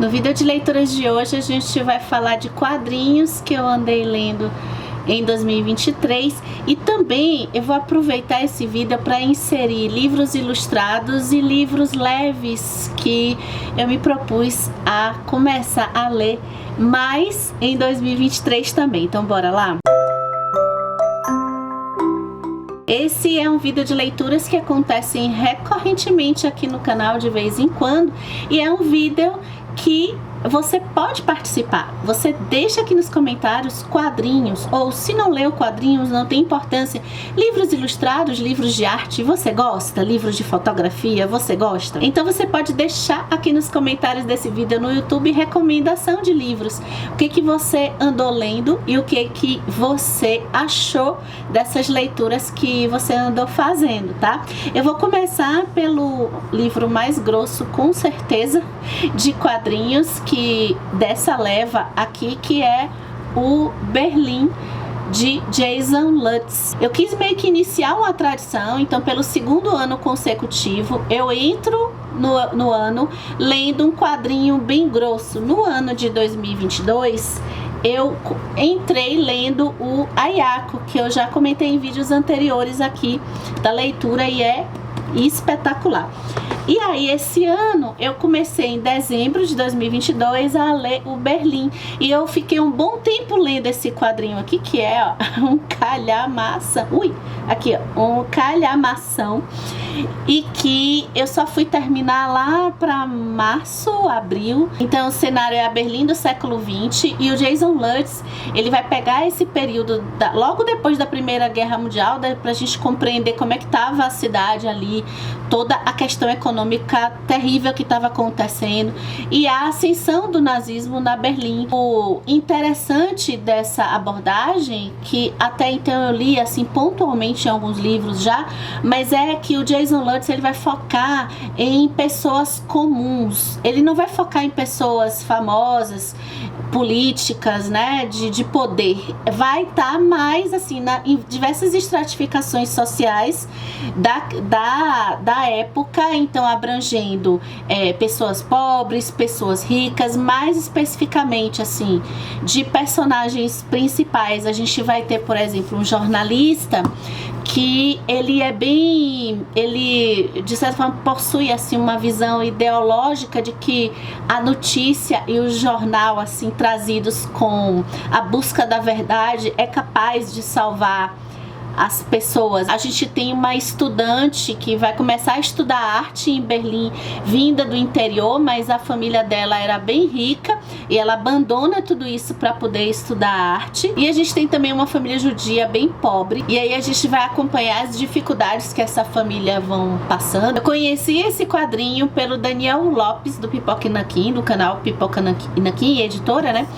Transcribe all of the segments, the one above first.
No vídeo de leituras de hoje a gente vai falar de quadrinhos que eu andei lendo em 2023 e também eu vou aproveitar esse vídeo para inserir livros ilustrados e livros leves que eu me propus a começar a ler mais em 2023 também. Então bora lá? Esse é um vídeo de leituras que acontecem recorrentemente aqui no canal de vez em quando e é um vídeo que você pode participar. Você deixa aqui nos comentários quadrinhos, ou se não leu quadrinhos, não tem importância, livros ilustrados, livros de arte, você gosta? Livros de fotografia, você gosta? Então você pode deixar aqui nos comentários desse vídeo no YouTube recomendação de livros, o que você andou lendo e o que você achou dessas leituras que você andou fazendo, tá? Eu vou começar pelo livro mais grosso, com certeza, de quadrinhos dessa leva aqui, que é o Berlim de Jason Lutz. Eu quis meio que iniciar uma tradição, então pelo segundo ano consecutivo eu entro no ano lendo um quadrinho bem grosso. No ano de 2022 eu entrei lendo o Ayako, que eu já comentei em vídeos anteriores aqui da leitura e é espetacular. E aí esse ano eu comecei em dezembro de 2022 a ler o Berlim e eu fiquei um bom tempo lendo esse quadrinho aqui, que é um calhamação, aqui ó, um calhamação, e que eu só fui terminar lá para março, abril. Então o cenário é a Berlim do século XX e o Jason Lutz, ele vai pegar esse período logo depois da Primeira Guerra Mundial, pra gente compreender como é que tava a cidade ali, toda a questão econômica terrível que estava acontecendo e a ascensão do nazismo na Berlim. O interessante dessa abordagem, que até então eu li assim pontualmente em alguns livros já, mas é que o Jason Lutz, ele vai focar em pessoas comuns, ele não vai focar em pessoas famosas, políticas, né, de poder. Vai estar mais assim em diversas estratificações sociais da época, então abrangendo pessoas pobres, pessoas ricas, mais especificamente assim, de personagens principais. A gente vai ter, por exemplo, um jornalista que ele de certa forma possui assim uma visão ideológica de que a notícia e o jornal assim trazidos com a busca da verdade é capaz de salvar as pessoas. A gente tem uma estudante que vai começar a estudar arte em Berlim, vinda do interior, mas a família dela era bem rica e ela abandona tudo isso para poder estudar arte. E a gente tem também uma família judia bem pobre, e aí a gente vai acompanhar as dificuldades que essa família vão passando. Eu conheci esse quadrinho pelo Daniel Lopes do Pipoca e Nanquim, do canal Pipoca e Nanquim, editora, né?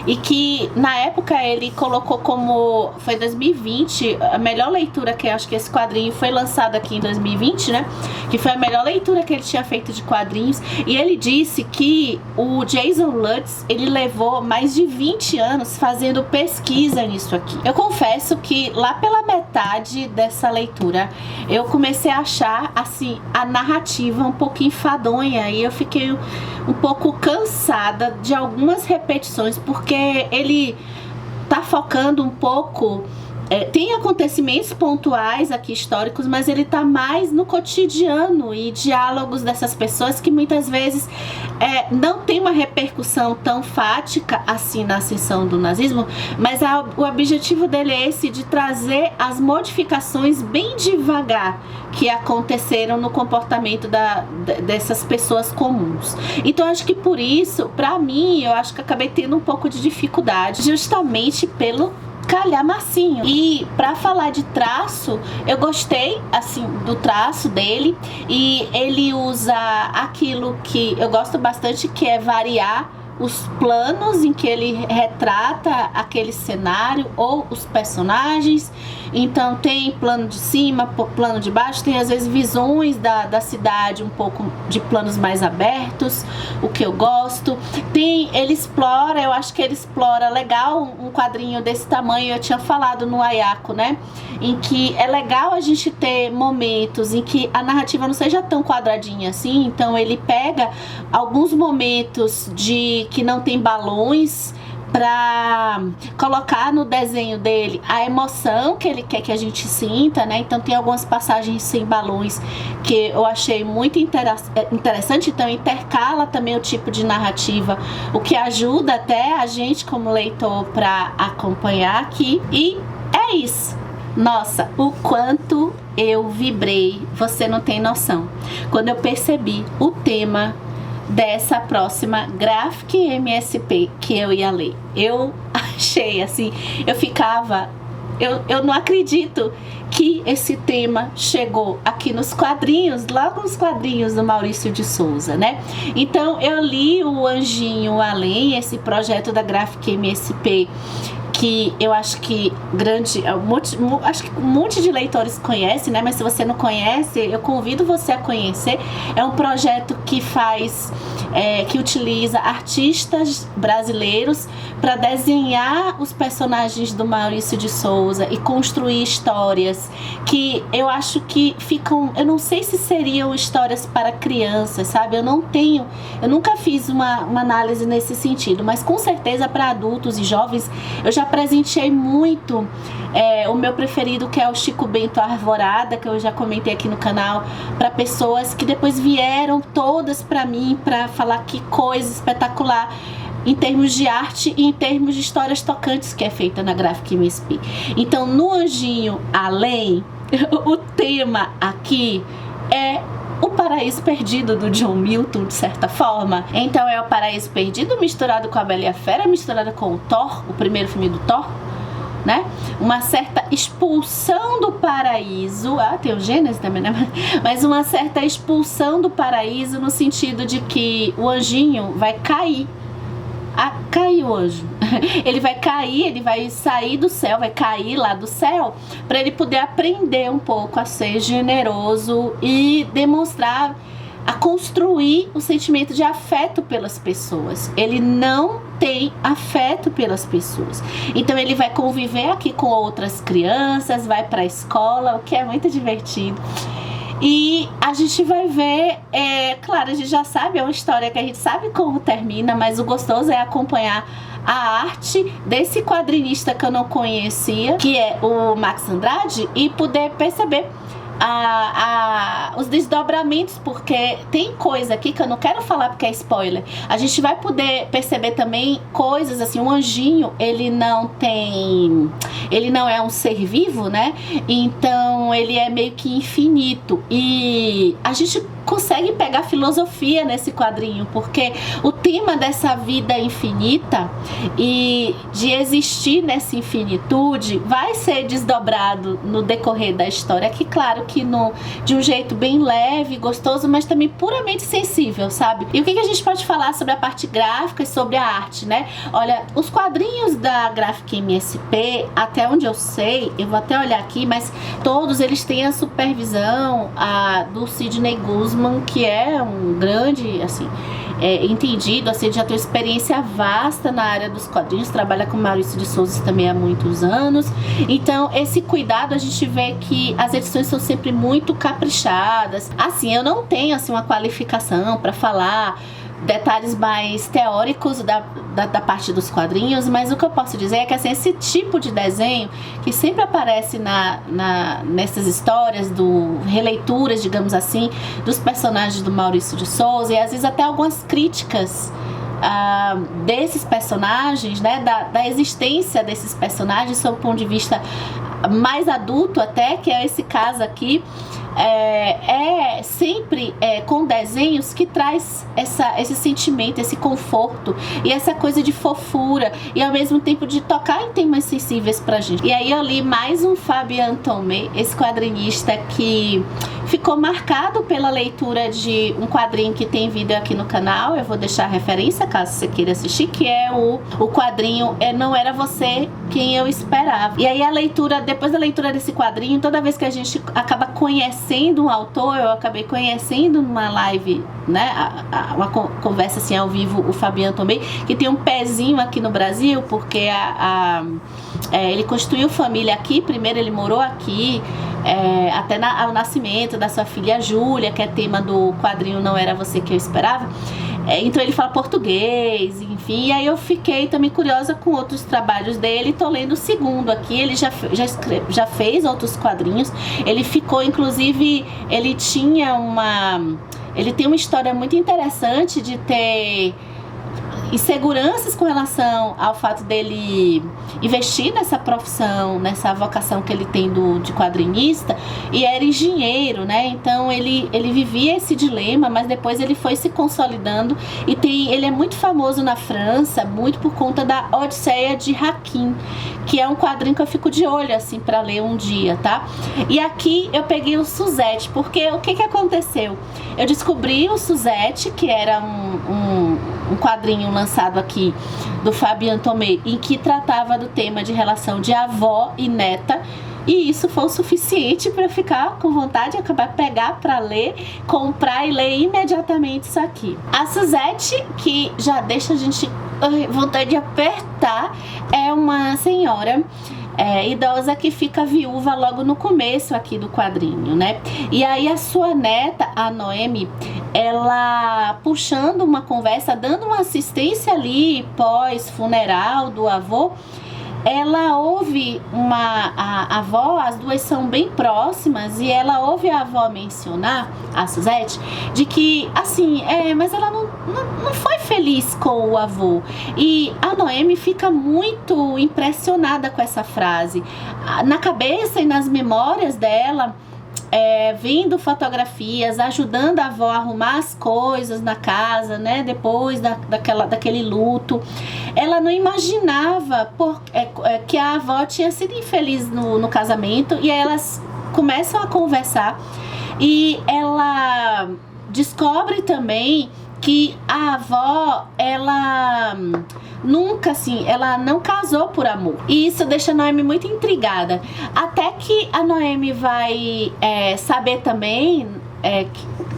E que na época ele colocou como, foi 2020, a melhor leitura, que eu acho que esse quadrinho foi lançado aqui em 2020, né, que foi a melhor leitura que ele tinha feito de quadrinhos. E ele disse que o Jason Lutz, ele levou mais de 20 anos fazendo pesquisa nisso aqui. Eu confesso que lá pela metade dessa leitura eu comecei a achar assim a narrativa um pouco enfadonha e eu fiquei um pouco cansada de algumas repetições, porque ele tá focando um pouco, tem acontecimentos pontuais aqui históricos, mas ele tá mais no cotidiano e diálogos dessas pessoas que muitas vezes não tem uma repercussão tão fática assim na ascensão do nazismo, mas o objetivo dele é esse, de trazer as modificações bem devagar que aconteceram no comportamento dessas pessoas comuns. Então acho que por isso, pra mim, eu acho que acabei tendo um pouco de dificuldade justamente pelo calhamacinho. E para falar de traço, eu gostei assim do traço dele, e ele usa aquilo que eu gosto bastante, que é variar os planos em que ele retrata aquele cenário ou os personagens. Então tem plano de cima, plano de baixo, tem às vezes visões da cidade, um pouco de planos mais abertos, o que eu gosto. Ele explora, eu acho que ele explora legal um quadrinho desse tamanho, eu tinha falado no Ayako, né? em que é legal a gente ter momentos em que a narrativa não seja tão quadradinha assim. Então ele pega alguns momentos de que não tem balões para colocar no desenho dele a emoção que ele quer que a gente sinta, né? Então tem algumas passagens sem balões que eu achei muito interessante. Então intercala também o tipo de narrativa, o que ajuda até a gente como leitor para acompanhar aqui. E é isso. Nossa, o quanto eu vibrei, você não tem noção, quando eu percebi o tema dessa próxima Graphic MSP que eu ia ler. Eu achei assim, eu não acredito que esse tema chegou aqui nos quadrinhos, logo nos quadrinhos do Maurício de Souza, né? Então eu li o Anjinho Além, esse projeto da Graphic MSP, que eu acho que acho que um monte de leitores conhecem, né? Mas se você não conhece, eu convido você a conhecer. É um projeto que que utiliza artistas brasileiros para desenhar os personagens do Maurício de Souza e construir histórias que eu acho que eu não sei se seriam histórias para crianças, sabe? Eu nunca fiz uma análise nesse sentido, mas com certeza para adultos e jovens eu já presenteei muito. O meu preferido, que é o Chico Bento Arvorada, que eu já comentei aqui no canal, para pessoas que depois vieram todas para mim para falar que coisa espetacular em termos de arte e em termos de histórias tocantes que é feita na Graphic MSP. Então no Anjinho Além, o tema aqui é o Paraíso Perdido do John Milton, de certa forma. Então é o Paraíso Perdido misturado com a Bela e a Fera, misturado com o Thor, o primeiro filme do Thor, né? Uma certa expulsão do paraíso. Tem o Gênesis também, né? Mas uma certa expulsão do paraíso no sentido de que o anjinho vai cair. Cair o anjo. Ele vai cair, ele vai sair do céu, vai cair lá do céu, para ele poder aprender um pouco a ser generoso e demonstrar, a construir o sentimento de afeto pelas pessoas. Ele não tem afeto pelas pessoas. Então ele vai conviver aqui com outras crianças, vai para a escola, o que é muito divertido. E a gente vai ver, claro, a gente já sabe, é uma história que a gente sabe como termina, mas o gostoso é acompanhar a arte desse quadrinista que eu não conhecia, que é o Max Andrade, e poder perceber os desdobramentos, porque tem coisa aqui que eu não quero falar porque é spoiler. A gente vai poder perceber também coisas assim. O anjinho, ele não é um ser vivo, né? Então ele é meio que infinito, e a gente consegue pegar filosofia nesse quadrinho, porque o tema dessa vida infinita e de existir nessa infinitude vai ser desdobrado no decorrer da história, que claro que de um jeito bem leve, gostoso, mas também puramente sensível, sabe? E o que a gente pode falar sobre a parte gráfica e sobre a arte, né? Olha, os quadrinhos da Graphic MSP, até onde eu sei, eu vou até olhar aqui, mas todos eles têm a supervisão do Sidney Guzman, que é um grande, assim, entendido, assim, já tem uma experiência vasta na área dos quadrinhos, trabalha com Maurício de Souza também há muitos anos. Então esse cuidado, a gente vê que as edições são sempre muito caprichadas. Assim, eu não tenho assim uma qualificação para falar detalhes mais teóricos da parte dos quadrinhos, mas o que eu posso dizer é que assim, esse tipo de desenho que sempre aparece nessas histórias, releituras, digamos assim, dos personagens do Maurício de Souza, e às vezes até algumas críticas desses personagens, né, da existência desses personagens sob o ponto de vista mais adulto até, que é esse caso aqui, sempre com desenhos que traz esse sentimento, esse conforto e essa coisa de fofura, e ao mesmo tempo de tocar em temas sensíveis pra gente. E aí eu li mais um Fabien Tomé, esse quadrinista que ficou marcado pela leitura de um quadrinho que tem vídeo aqui no canal. Eu vou deixar a referência caso você queira assistir, que é o quadrinho Não Era Você Quem Eu Esperava. E aí depois da leitura desse quadrinho, toda vez que a gente acaba conhecendo um autor, eu acabei conhecendo numa live, né, uma conversa assim ao vivo, o Fabien Tomé, que tem um pezinho aqui no Brasil, porque ele constituiu família aqui. Primeiro ele morou aqui, até ao nascimento da sua filha Júlia, que é tema do quadrinho Não Era Você Que Eu Esperava. Então ele fala português, enfim. E aí eu fiquei também curiosa com outros trabalhos dele. Tô lendo o segundo aqui. Ele já fez outros quadrinhos. Ele ficou, inclusive, ele tem uma história muito interessante de ter inseguranças com relação ao fato dele investir nessa profissão, nessa vocação que ele tem de quadrinista, e era engenheiro, né? Então ele vivia esse dilema, mas depois ele foi se consolidando e ele é muito famoso na França, muito por conta da Odisseia de Hakim, que é um quadrinho que eu fico de olho assim para ler um dia, tá? E aqui eu peguei o Suzette, porque o que aconteceu? Eu descobri o Suzette, que era um quadrinho lançado aqui do Fabien Tomé, em que tratava do tema de relação de avó e neta, e isso foi o suficiente para eu ficar com vontade de acabar pegar para ler, comprar e ler imediatamente isso aqui. A Suzette, que já deixa a gente vontade de apertar, é uma senhora idosa que fica viúva logo no começo aqui do quadrinho, né? E aí a sua neta, a Noemi, ela puxando uma conversa, dando uma assistência ali pós-funeral do avô, ela ouve a avó, as duas são bem próximas, e ela ouve a avó mencionar, a Suzette, de que, assim, mas ela não foi feliz com o avô. E a Noemi fica muito impressionada com essa frase. Na cabeça e nas memórias dela, vendo fotografias, ajudando a avó a arrumar as coisas na casa, né? Depois daquele luto, ela não imaginava que a avó tinha sido infeliz no casamento. E aí elas começam a conversar e ela descobre também que a avó, ela nunca, assim, ela não casou por amor. E isso deixa a Noemi muito intrigada. Até que a Noemi vai saber também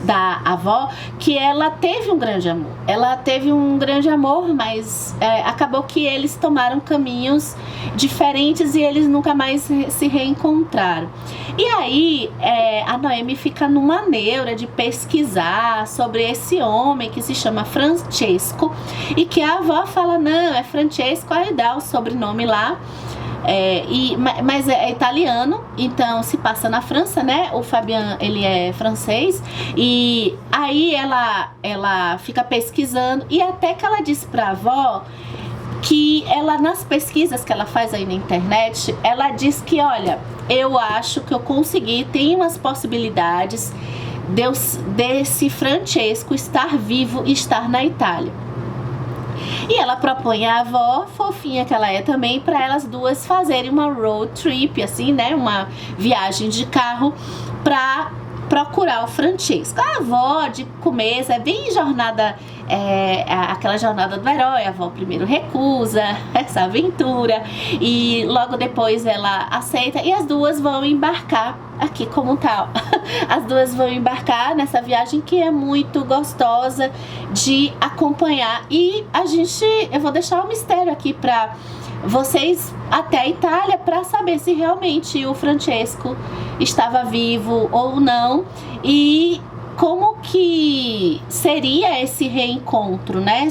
da avó que ela teve um grande amor. Ela teve um grande amor, mas acabou que eles tomaram caminhos diferentes e eles nunca mais se reencontraram. E aí a Noemi fica numa neura de pesquisar sobre esse homem que se chama Francesco, e que a avó fala, não, é Francesco, aí dá o sobrenome lá. Mas é italiano, então se passa na França, né? O Fabien, ele é francês. E aí ela fica pesquisando, e até que ela diz pra avó que ela, nas pesquisas que ela faz aí na internet, ela diz que, olha, eu acho que eu consegui, tem umas possibilidades desse Francesco estar vivo e estar na Itália. E ela propõe à avó, fofinha que ela é também, para elas duas fazerem uma road trip, assim, né? Uma viagem de carro para procurar o Francesco. A avó, de começo, é bem jornada, aquela jornada do herói. A avó primeiro recusa essa aventura e logo depois ela aceita, e as duas vão embarcar aqui como tal. As duas vão embarcar nessa viagem que é muito gostosa de acompanhar. E eu vou deixar um mistério aqui para vocês até a Itália, para saber se realmente o Francesco estava vivo ou não, e como que seria esse reencontro, né?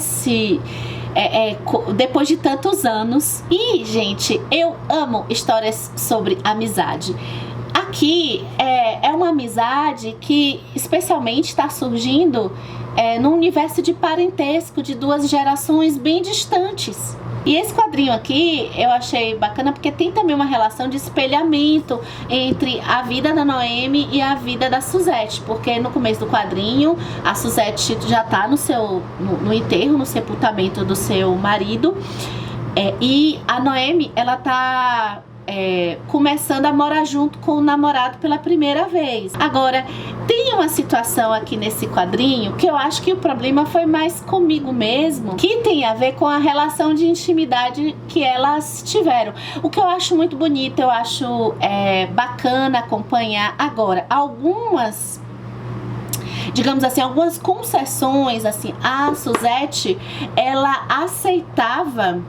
Depois de tantos anos. E, gente, eu amo histórias sobre amizade. Aqui é uma amizade que especialmente está surgindo no universo de parentesco de duas gerações bem distantes. E esse quadrinho aqui eu achei bacana porque tem também uma relação de espelhamento entre a vida da Noemi e a vida da Suzette, porque no começo do quadrinho a Suzette já está no enterro, no sepultamento do seu marido, e a Noemi, ela tá começando a morar junto com o namorado pela primeira vez. Agora, tem uma situação aqui nesse quadrinho que eu acho que o problema foi mais comigo mesmo, que tem a ver com a relação de intimidade que elas tiveram. O que eu acho muito bonito, eu acho bacana acompanhar. Agora, algumas, digamos assim, algumas concessões, assim, a Suzette, ela aceitava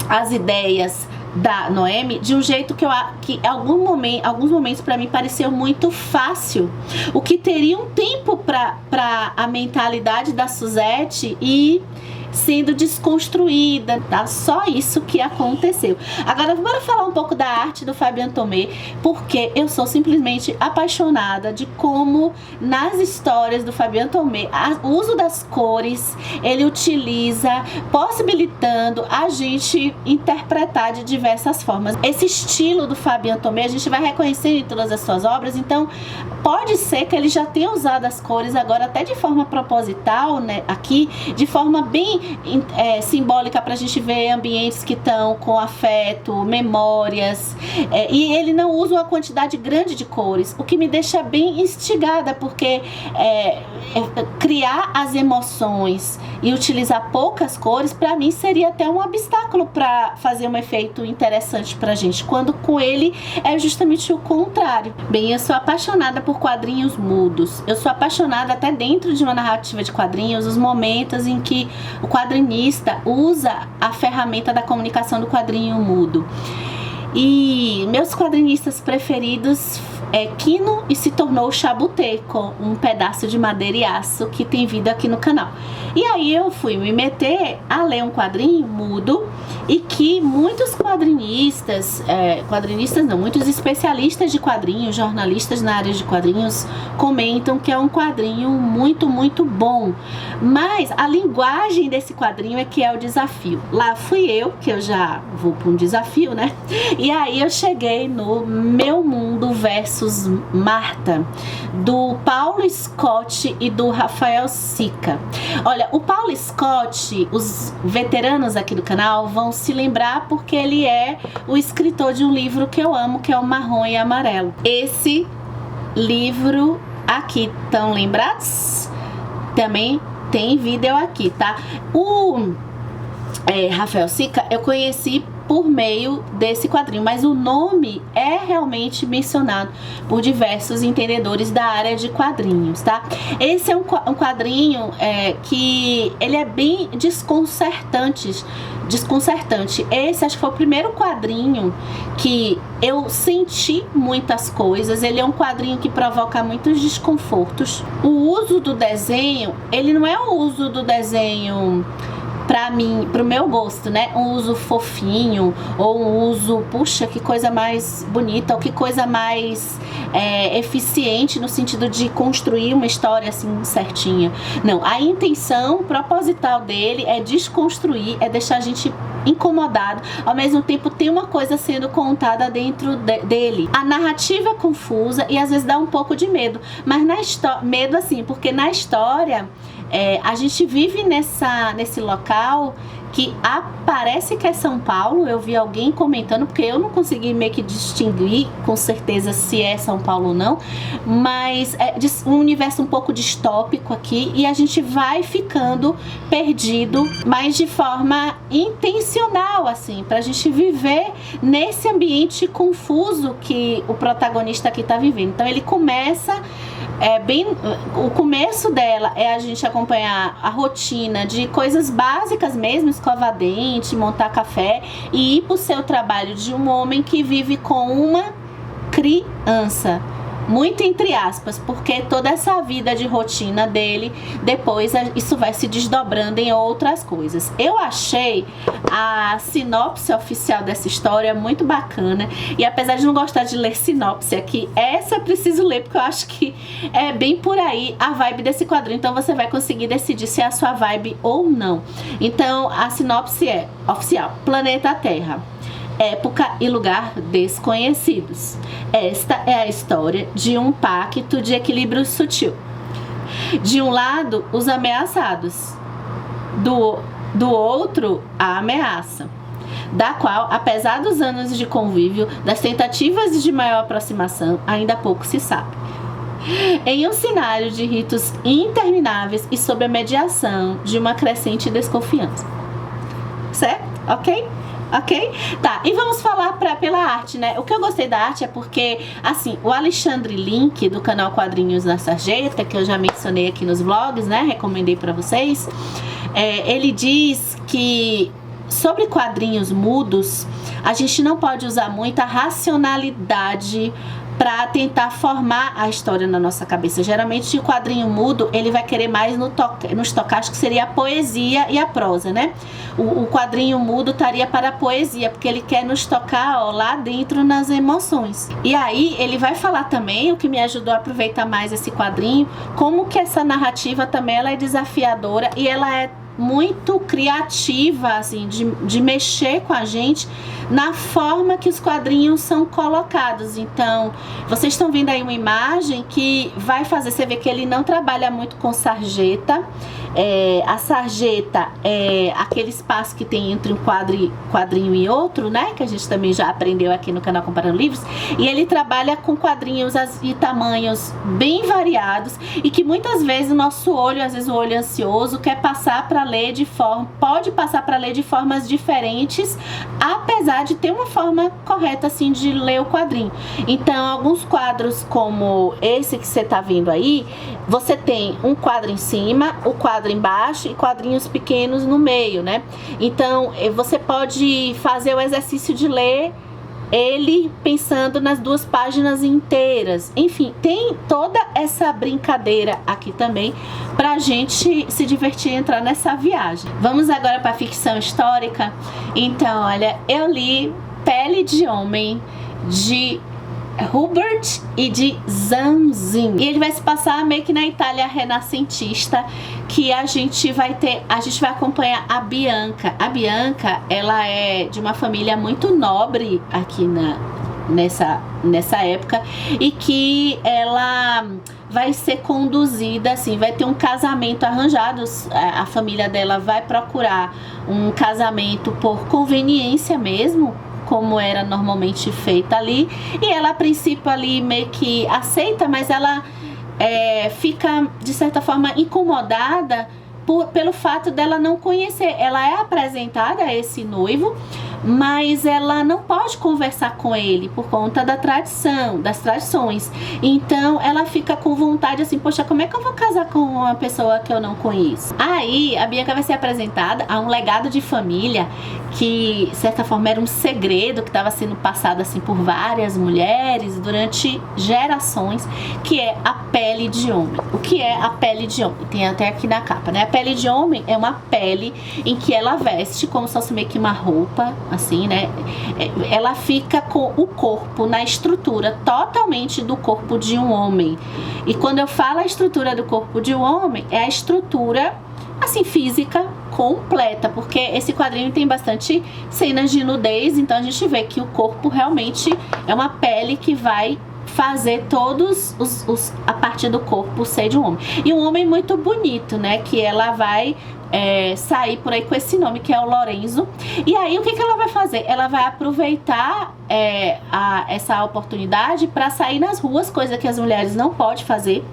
as ideias da Noemi de um jeito que alguns momentos para mim pareceu muito fácil, o que teria um tempo para a mentalidade da Suzette e sendo desconstruída, tá? Só isso que aconteceu. Agora, bora falar um pouco da arte do Fabien Tomé, porque eu sou simplesmente apaixonada de como nas histórias do Fabien Tomé, o uso das cores, ele utiliza, possibilitando a gente interpretar de diversas formas. Esse estilo do Fabien Tomé, a gente vai reconhecer em todas as suas obras, então pode ser que ele já tenha usado as cores agora até de forma proposital, né, aqui, de forma bem simbólica, para a gente ver ambientes que estão com afeto, memórias, e ele não usa uma quantidade grande de cores, o que me deixa bem instigada, porque criar as emoções e utilizar poucas cores, para mim seria até um obstáculo para fazer um efeito interessante pra gente, quando com ele é justamente o contrário. Bem, eu sou apaixonada por quadrinhos mudos, eu sou apaixonada até dentro de uma narrativa de quadrinhos, os momentos em que o quadrinista usa a ferramenta da comunicação do quadrinho mudo. E meus quadrinistas preferidos é Kino e Se Tornou Chabuteco, um pedaço de madeira e aço que tem vida aqui no canal. E aí eu fui me meter a ler um quadrinho mudo e que muitos muitos especialistas de quadrinhos, jornalistas na área de quadrinhos comentam que é um quadrinho muito, muito bom. Mas a linguagem desse quadrinho é que é o desafio. Lá fui eu, que eu já vou para um desafio, né? E aí eu cheguei no Meu Mundo versus Marta, do Paulo Scott e do Rafael Sica. Olha, o Paulo Scott, os veteranos aqui do canal vão se lembrar porque ele é o escritor de um livro que eu amo, que é o Marrom e Amarelo. Esse livro aqui, estão lembrados? Também tem vídeo aqui, tá? O Rafael Sica eu conheci por meio desse quadrinho, mas o nome é realmente mencionado por diversos entendedores da área de quadrinhos, tá? Esse é um quadrinho que ele é bem desconcertante. Esse acho que foi o primeiro quadrinho que eu senti muitas coisas. Ele é um quadrinho que provoca muitos desconfortos. O uso do desenho, ele não é o uso do desenho pra mim, pro meu gosto, né? Um uso fofinho, ou um uso, puxa, que coisa mais bonita, ou que coisa mais eficiente no sentido de construir uma história assim certinha. Não, a intenção proposital dele é desconstruir, é deixar a gente incomodado, ao mesmo tempo tem uma coisa sendo contada dentro dele. A narrativa é confusa e às vezes dá um pouco de medo, mas medo assim, porque na história a gente vive nesse local que parece que é São Paulo. Eu vi alguém comentando, porque eu não consegui meio que distinguir com certeza se é São Paulo ou não, mas é um universo um pouco distópico aqui, e a gente vai ficando perdido, mas de forma intencional, assim, pra gente viver nesse ambiente confuso que o protagonista aqui tá vivendo. Então ele começa o começo dela é a gente acompanhar a rotina de coisas básicas mesmo, escovar dente, montar café e ir pro seu trabalho de um homem que vive com uma criança. Muito entre aspas, porque toda essa vida de rotina dele, depois isso vai se desdobrando em outras coisas. Eu achei a sinopse oficial dessa história muito bacana, e apesar de não gostar de ler sinopse aqui, essa eu preciso ler, porque eu acho que é bem por aí a vibe desse quadrinho, então você vai conseguir decidir se é a sua vibe ou não. Então a sinopse é oficial: Planeta Terra, época e lugar desconhecidos. Esta é a história de um pacto de equilíbrio sutil. De um lado, os ameaçados, do outro, a ameaça, da qual, apesar dos anos de convívio, das tentativas de maior aproximação, ainda pouco se sabe. Em um cenário de ritos intermináveis e sob a mediação de uma crescente desconfiança. Certo? Ok? Ok? Tá, e vamos falar pela arte, né? O que eu gostei da arte é porque, assim, o Alexandre Link, do canal Quadrinhos na Sarjeta, que eu já mencionei aqui nos vlogs, né? Recomendei pra vocês. Ele diz que sobre quadrinhos mudos, a gente não pode usar muita racionalidade para tentar formar a história na nossa cabeça. Geralmente o quadrinho mudo, ele vai querer mais nos tocar, acho que seria a poesia e a prosa, né? O quadrinho mudo estaria para a poesia, porque ele quer nos tocar, ó, lá dentro nas emoções. E aí ele vai falar também, o que me ajudou a aproveitar mais esse quadrinho, como que essa narrativa também ela é desafiadora e ela é muito criativa, assim, de mexer com a gente na forma que os quadrinhos são colocados. Então, vocês estão vendo aí uma imagem que vai fazer, você vê que ele não trabalha muito com sarjeta. A sarjeta é aquele espaço que tem entre um quadrinho e outro, né? Que a gente também já aprendeu aqui no canal Comparando Livros. E ele trabalha com quadrinhos e tamanhos bem variados e que muitas vezes o nosso olho, às vezes o olho ansioso, quer passar para ler pode passar para ler de formas diferentes, apesar de ter uma forma correta assim de ler o quadrinho. Então, alguns quadros como esse que você tá vendo aí, você tem um quadro em cima, o quadro embaixo e quadrinhos pequenos no meio, né? Então, você pode fazer o exercício de ler ele pensando nas 2 páginas inteiras. Enfim, tem toda essa brincadeira aqui também pra gente se divertir e entrar nessa viagem. Vamos agora para ficção histórica. Então, olha, eu li Pele de Homem, de Hubert e de Zanzin. E ele vai se passar meio que na Itália renascentista, que a gente vai acompanhar a Bianca. A Bianca, ela é de uma família muito nobre aqui nessa época, e que ela vai ser conduzida, assim, vai ter um casamento arranjado. A família dela vai procurar um casamento por conveniência mesmo, como era normalmente feita ali, e ela a princípio ali meio que aceita, mas ela fica de certa forma incomodada pelo fato dela não conhecer. Ela é apresentada a esse noivo, mas ela não pode conversar com ele por conta das tradições. Então ela fica com vontade assim, poxa, como é que eu vou casar com uma pessoa que eu não conheço? Aí a Bianca vai ser apresentada a um legado de família que, de certa forma, era um segredo que estava sendo passado assim por várias mulheres durante gerações, que é a pele de homem. O que é a pele de homem? Tem até aqui na capa, né? A pele de homem é uma pele em que ela veste como se fosse meio que uma roupa, assim, né? Ela fica com o corpo na estrutura totalmente do corpo de um homem. E quando eu falo a estrutura do corpo de um homem, é a estrutura, assim, física completa, porque esse quadrinho tem bastante cenas de nudez, então a gente vê que o corpo realmente é uma pele que vai fazer todos a parte do corpo ser de um homem. E um homem muito bonito, né? Que ela vai sair por aí com esse nome, que é o Lorenzo. E aí o que ela vai fazer? Ela vai aproveitar essa oportunidade para sair nas ruas, coisa que as mulheres não podem fazer.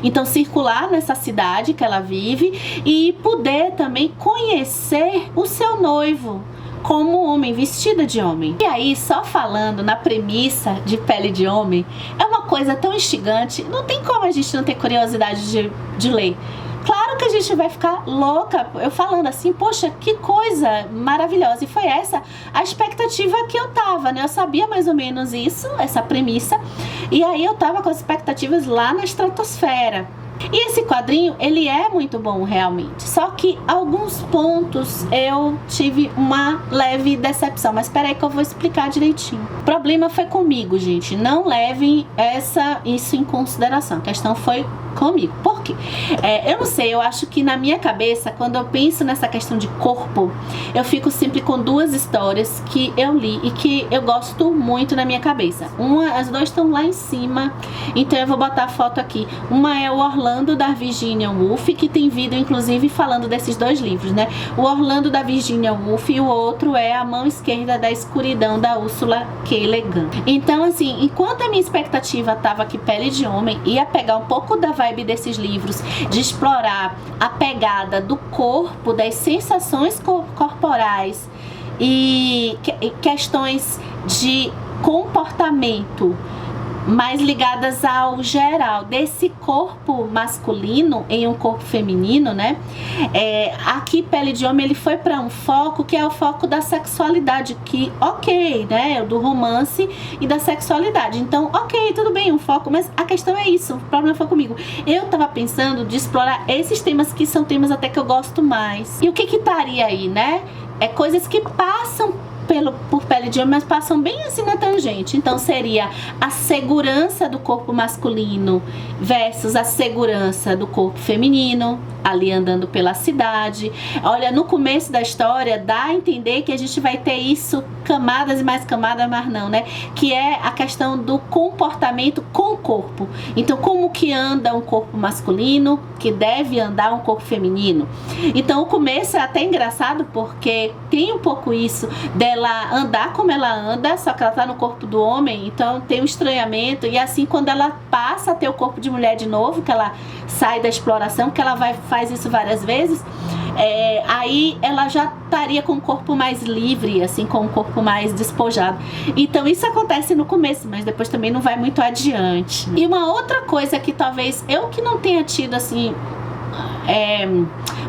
Então, circular nessa cidade que ela vive e poder também conhecer o seu noivo como homem, vestida de homem. E aí, só falando na premissa de Pele de Homem, é uma coisa tão instigante, não tem como a gente não ter curiosidade de ler. Claro que a gente vai ficar louca, eu falando assim, poxa, que coisa maravilhosa. E foi essa a expectativa que eu tava, né? Eu sabia mais ou menos isso, essa premissa. E aí eu tava com as expectativas lá na estratosfera. E esse quadrinho, ele é muito bom realmente. Só que alguns pontos eu tive uma leve decepção. Mas espera aí que eu vou explicar direitinho. O problema foi comigo, gente. Não levem isso em consideração. A questão foi comigo. Por quê? Eu não sei, eu acho que na minha cabeça, quando eu penso nessa questão de corpo, eu fico sempre com 2 histórias que eu li e que eu gosto muito na minha cabeça. As 2 estão lá em cima, então eu vou botar a foto aqui. Uma é o Orlando da Virginia Woolf, que tem vídeo inclusive falando desses 2 livros, né? O Orlando da Virginia Woolf e o outro é A Mão Esquerda da Escuridão, da Ursula K. Le Guin. Então, assim, enquanto a minha expectativa tava que Pele de Homem ia pegar um pouco da vibe desses livros, de explorar a pegada do corpo, das sensações corporais e questões de comportamento mais ligadas ao geral, desse corpo masculino em um corpo feminino, né? Aqui, Pele de Homem, ele foi para um foco que é o foco da sexualidade, que ok, né? Do romance e da sexualidade. Então, ok, tudo bem, um foco, mas a questão é isso, o problema foi comigo. Eu tava pensando de explorar esses temas que são temas até que eu gosto mais. E o que estaria aí, né? Coisas que passam por Pele de Homem, mas passam bem assim na tangente. Então seria a segurança do corpo masculino versus a segurança do corpo feminino, ali andando pela cidade. Olha, no começo da história dá a entender que a gente vai ter isso, camadas e mais camadas, mas não, né? Que é a questão do comportamento com o corpo. Então, como que anda um corpo masculino, que deve andar um corpo feminino. Então, o começo é até engraçado, porque tem um pouco isso dela andar como ela anda, só que ela tá no corpo do homem, então tem um estranhamento. E assim, quando ela passa a ter o corpo de mulher de novo, que ela sai da exploração, que ela faz isso várias vezes, aí ela já estaria com o corpo mais livre, assim, com o corpo mais despojado. Então isso acontece no começo, mas depois também não vai muito adiante. E uma outra coisa que talvez eu que não tenha tido assim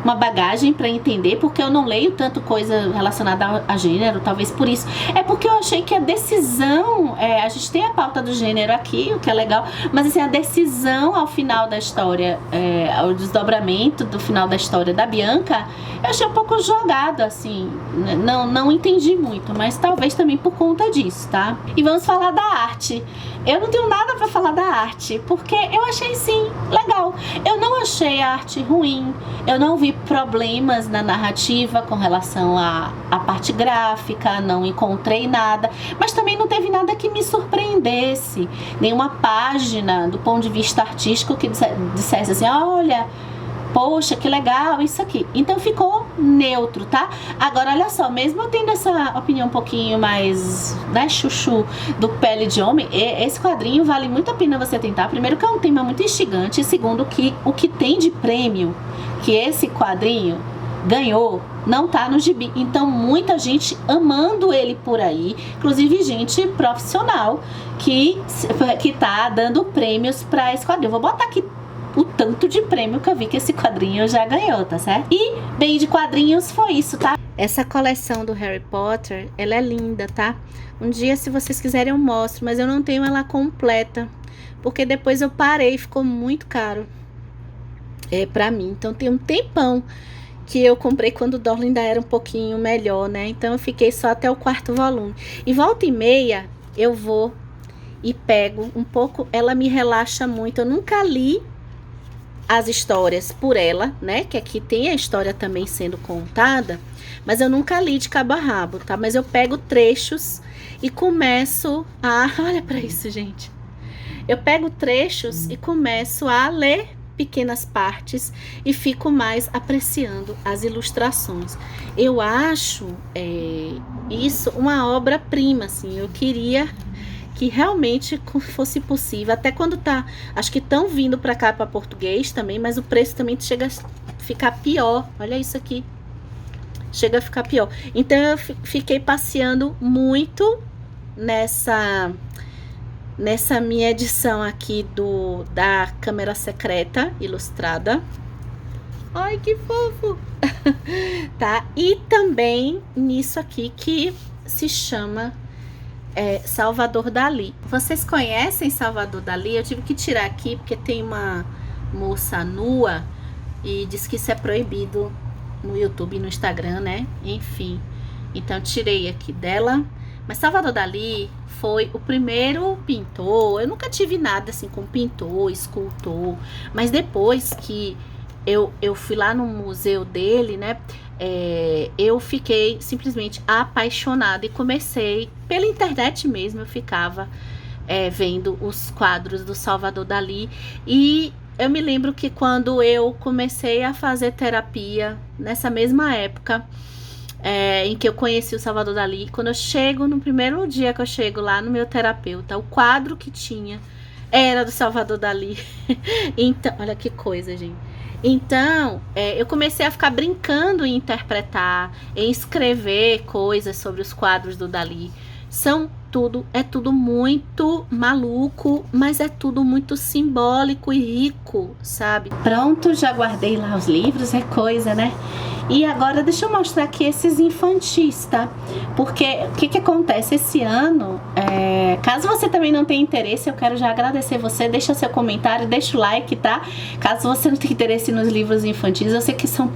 uma bagagem para entender, porque eu não leio tanto coisa relacionada a gênero, talvez por isso. É porque eu achei que a decisão, a gente tem a pauta do gênero aqui, o que é legal, mas assim, a decisão ao final da história, o desdobramento do final da história da Bianca, eu achei um pouco jogado, assim, não entendi muito, mas talvez também por conta disso, tá? E vamos falar da arte. Eu não tenho nada para falar da arte, porque eu achei, sim, legal. Eu não achei a arte ruim, eu não vi problemas na narrativa com relação à parte gráfica, não encontrei nada, mas também não teve nada que me surpreendesse, nenhuma página do ponto de vista artístico que dissesse assim, olha, poxa, que legal isso aqui. Então ficou neutro, tá? Agora, olha só, mesmo eu tendo essa opinião um pouquinho mais, né, chuchu do Pele de Homem, esse quadrinho vale muito a pena você tentar. Primeiro que é um tema muito instigante, e segundo que o que tem de prêmio que esse quadrinho ganhou não tá no gibi. Então muita gente amando ele por aí, inclusive gente profissional que tá dando prêmios pra esse quadrinho. Eu vou botar aqui o tanto de prêmio que eu vi que esse quadrinho já ganhou, tá certo? E, bem, de quadrinhos foi isso, tá? Essa coleção do Harry Potter, ela é linda, tá? Um dia, se vocês quiserem, eu mostro, mas eu não tenho ela completa, porque depois eu parei, ficou muito caro pra mim. Então tem um tempão que eu comprei quando o Dorlan ainda era um pouquinho melhor, né? Então eu fiquei só até o 4º volume. E volta e meia, eu vou e pego um pouco, ela me relaxa muito. Eu nunca li as histórias por ela, né? Que aqui tem a história também sendo contada, mas eu nunca li de cabo a rabo, tá? Mas eu pego trechos e começo a... Olha pra isso, gente. Eu pego trechos e começo a ler pequenas partes e fico mais apreciando as ilustrações. Eu acho isso uma obra-prima, assim. Eu queria que realmente fosse possível, até quando tá, acho que estão vindo para cá para português também, mas o preço também chega a ficar pior. Olha isso aqui, chega a ficar pior. Então eu fiquei passeando muito nessa minha edição aqui da Câmara Secreta Ilustrada. Ai, que fofo! Tá? E também nisso aqui que se chama Salvador Dalí. Vocês conhecem Salvador Dalí? Eu tive que tirar aqui porque tem uma moça nua e diz que isso é proibido no YouTube e no Instagram, né? Enfim, então tirei aqui dela. Mas Salvador Dalí foi o primeiro pintor. Eu nunca tive nada assim com pintor, escultor, mas depois que eu fui lá no museu dele, né? Eu fiquei simplesmente apaixonada e comecei, pela internet mesmo, eu ficava vendo os quadros do Salvador Dalí. E eu me lembro que quando eu comecei a fazer terapia, nessa mesma época em que eu conheci o Salvador Dalí, quando eu chego, no primeiro dia que eu chego lá no meu terapeuta, o quadro que tinha era do Salvador Dalí. Então, olha que coisa, gente. Então, eu comecei a ficar brincando em interpretar, em escrever coisas sobre os quadros do Dalí. é tudo muito maluco, mas é tudo muito simbólico e rico, sabe? Pronto, já guardei lá os livros, é coisa, né? E agora deixa eu mostrar aqui esses infantis, tá? Porque o que acontece esse ano, caso você também não tenha interesse, eu quero já agradecer você, deixa seu comentário, deixa o like, tá? Caso você não tenha interesse nos livros infantis, eu sei que são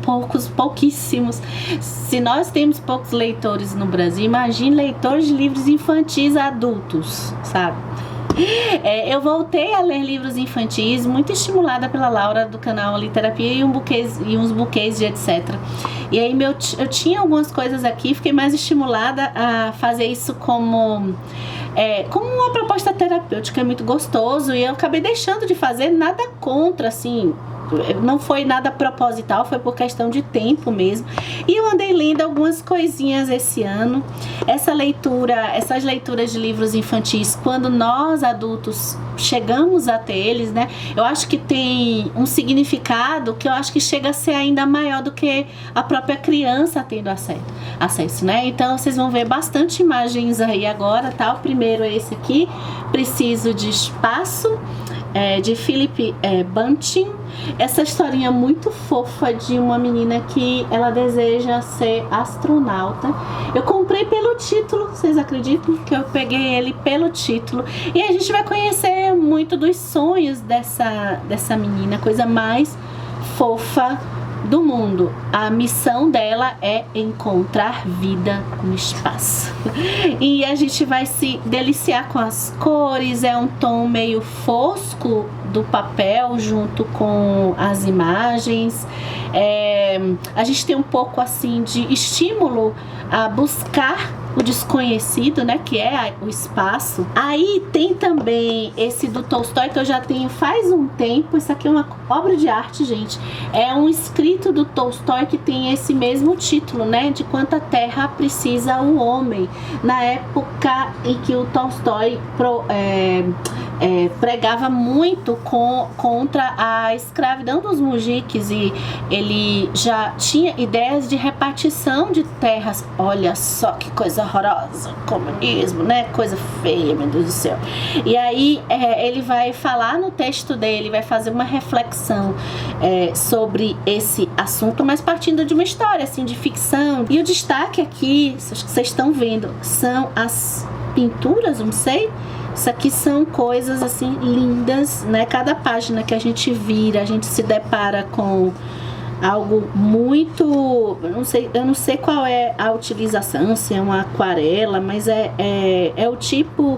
pouquíssimos. Se nós temos poucos leitores no Brasil, imagine leitores de livros infantis adultos, sabe? Eu voltei a ler livros infantis, muito estimulada pela Laura do canal Literapia e uns buquês de etc. E aí eu tinha algumas coisas aqui, fiquei mais estimulada a fazer isso como uma proposta terapêutica, é muito gostoso, e eu acabei deixando de fazer, nada contra, assim, não foi nada proposital, foi por questão de tempo mesmo. E eu andei lendo algumas coisinhas esse ano. Essas leituras de livros infantis, quando nós adultos chegamos a ter eles, né? Eu acho que tem um significado que eu acho que chega a ser ainda maior do que a própria criança tendo acesso, né? Então vocês vão ver bastante imagens aí agora, tá? O primeiro é esse aqui, Preciso de Espaço, de Philip Bunting. Essa historinha muito fofa de uma menina que ela deseja ser astronauta. Eu comprei pelo título, vocês acreditam que eu peguei ele pelo título? E a gente vai conhecer muito dos sonhos dessa menina, coisa mais fofa do mundo. A missão dela é encontrar vida no espaço. E a gente vai se deliciar com as cores, é um tom meio fosco do papel junto com as imagens. A gente tem um pouco assim de estímulo a buscar o desconhecido, né, que é o espaço. Aí tem também esse do Tolstói que eu já tenho faz um tempo. Isso aqui é uma obra de arte, gente. É um escrito do Tolstói que tem esse mesmo título, né, de quanta terra precisa o homem. Na época em que o Tolstói pregava muito contra a escravidão dos mujiques, e ele já tinha ideias de repartição de terras. Olha só que coisa horrorosa, comunismo, né? Coisa feia, meu Deus do céu. E aí ele vai falar no texto dele, vai fazer uma reflexão sobre esse assunto, mas partindo de uma história assim de ficção. E o destaque aqui, acho que vocês estão vendo, são as pinturas, não sei. Isso aqui são coisas assim lindas, né? Cada página que a gente vira, a gente se depara com algo muito, eu não sei qual é a utilização, se é uma aquarela, mas é o tipo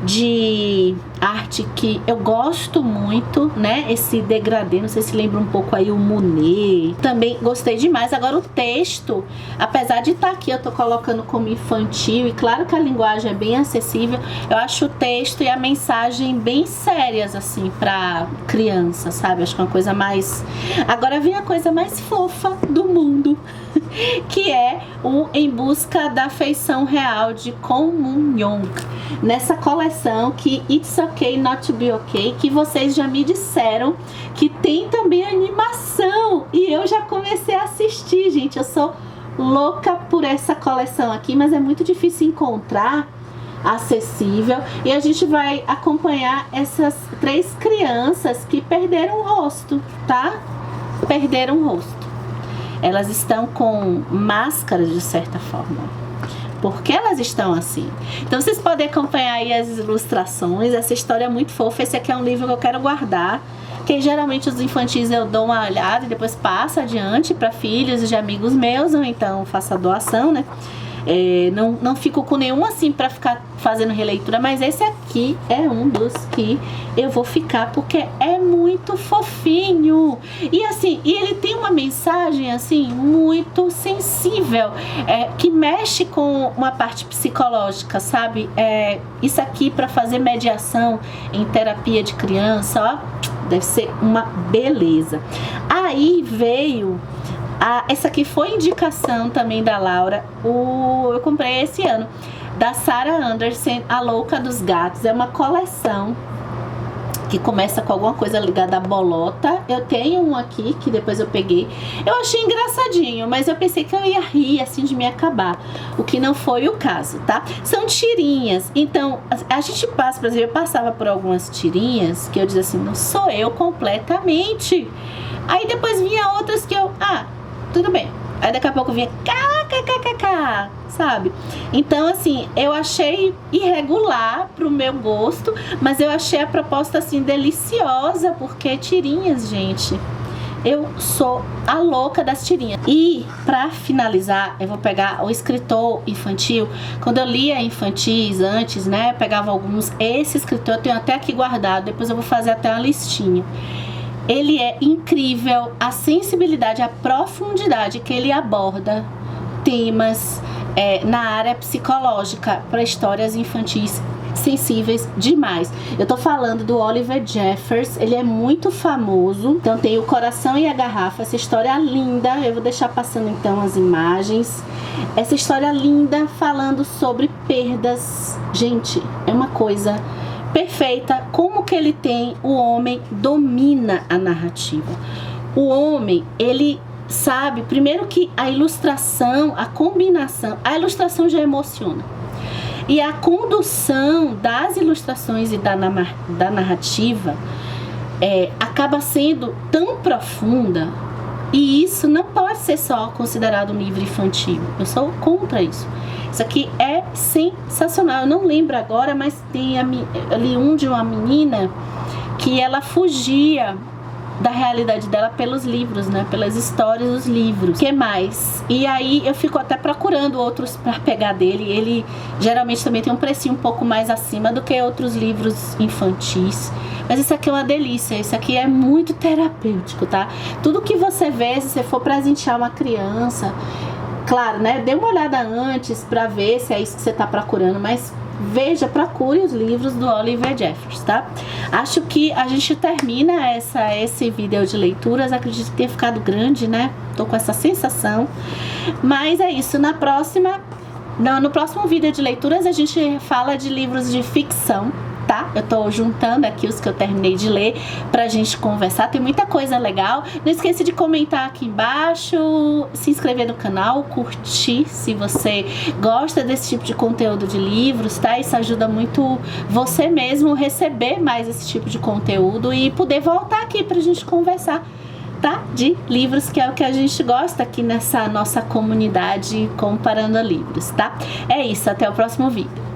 de arte que eu gosto muito, né? Esse degradê, não sei se lembra um pouco aí o Monet, também gostei demais. Agora o texto, apesar de estar aqui, eu tô colocando como infantil, e claro que a linguagem é bem acessível, eu acho o texto e a mensagem bem sérias, assim, pra criança, sabe? Acho que é uma coisa mais... Agora vem a coisa mais fofa do mundo, que é o Em Busca da Afeição Real, de Kwon Moon-young, nessa coleção que It's Okay Not to Be Okay, que vocês já me disseram que tem também animação, e eu já comecei a assistir, gente. Eu sou louca por essa coleção aqui, mas é muito difícil encontrar acessível, e a gente vai acompanhar essas 3 crianças que perderam o rosto, tá? Perderam o rosto. Elas estão com máscaras de certa forma. Por que elas estão assim? Então vocês podem acompanhar aí as ilustrações. Essa história é muito fofa. Esse aqui é um livro que eu quero guardar, que geralmente os infantis eu dou uma olhada e depois passo adiante para filhos de amigos meus, ou então faço a doação, né? Não fico com nenhum assim para ficar fazendo releitura, mas esse aqui é um dos que eu vou ficar, porque é muito fofinho. E assim, ele tem uma mensagem assim muito sensível, que mexe com uma parte psicológica, sabe? Isso aqui para fazer mediação em terapia de criança, ó, deve ser uma beleza. Aí veio essa aqui foi indicação também da Laura. Eu comprei esse ano, da Sarah Anderson, A Louca dos Gatos. É uma coleção que começa com alguma coisa ligada à bolota. Eu tenho um aqui que depois eu peguei. Eu achei engraçadinho, mas eu pensei que eu ia rir assim de me acabar, o que não foi o caso, tá? São tirinhas. Então, a gente passa, por exemplo, eu passava por algumas tirinhas que eu dizia assim, não sou eu completamente. Aí depois vinha outras que eu, tudo bem. Aí daqui a pouco vinha kkkk, sabe? Então assim, eu achei irregular pro meu gosto, mas eu achei a proposta assim deliciosa, porque tirinhas, gente, eu sou a louca das tirinhas. E pra finalizar, eu vou pegar o escritor infantil. Quando eu lia infantis antes, né, eu pegava alguns. Esse escritor eu tenho até aqui guardado, depois eu vou fazer até uma listinha. Ele é incrível, a sensibilidade, a profundidade que ele aborda temas na área psicológica para histórias infantis sensíveis demais. Eu tô falando do Oliver Jeffers, ele é muito famoso. Então tem O Coração e a Garrafa, essa história linda. Eu vou deixar passando então as imagens. Essa história linda falando sobre perdas. Gente, é uma coisa perfeita, como que ele tem, o homem domina a narrativa. O homem, ele sabe, primeiro que a ilustração, a combinação, a ilustração já emociona. E a condução das ilustrações e da narrativa acaba sendo tão profunda, e isso não pode ser só considerado um livro infantil. Eu sou contra isso. Isso aqui é sensacional. Eu não lembro agora, mas tem ali um de uma menina que ela fugia da realidade dela pelos livros, né? Pelas histórias dos livros. O que mais? E aí eu fico até procurando outros para pegar dele. Ele geralmente também tem um precinho um pouco mais acima do que outros livros infantis. Mas isso aqui é uma delícia. Isso aqui é muito terapêutico, tá? Tudo que você vê, se você for presentear uma criança, claro, né? Dê uma olhada antes para ver se é isso que você tá procurando, mas veja, procure os livros do Oliver Jeffers, tá? Acho que a gente termina esse vídeo de leituras. Acredito que tenha ficado grande, né? Tô com essa sensação. Mas é isso. No próximo vídeo de leituras a gente fala de livros de ficção, tá? Eu tô juntando aqui os que eu terminei de ler pra gente conversar. Tem muita coisa legal. Não esqueça de comentar aqui embaixo, se inscrever no canal, curtir se você gosta desse tipo de conteúdo de livros, tá? Isso ajuda muito você mesmo receber mais esse tipo de conteúdo e poder voltar aqui pra gente conversar, tá? De livros, que é o que a gente gosta aqui nessa nossa comunidade Comparando Livros, tá? É isso, até o próximo vídeo.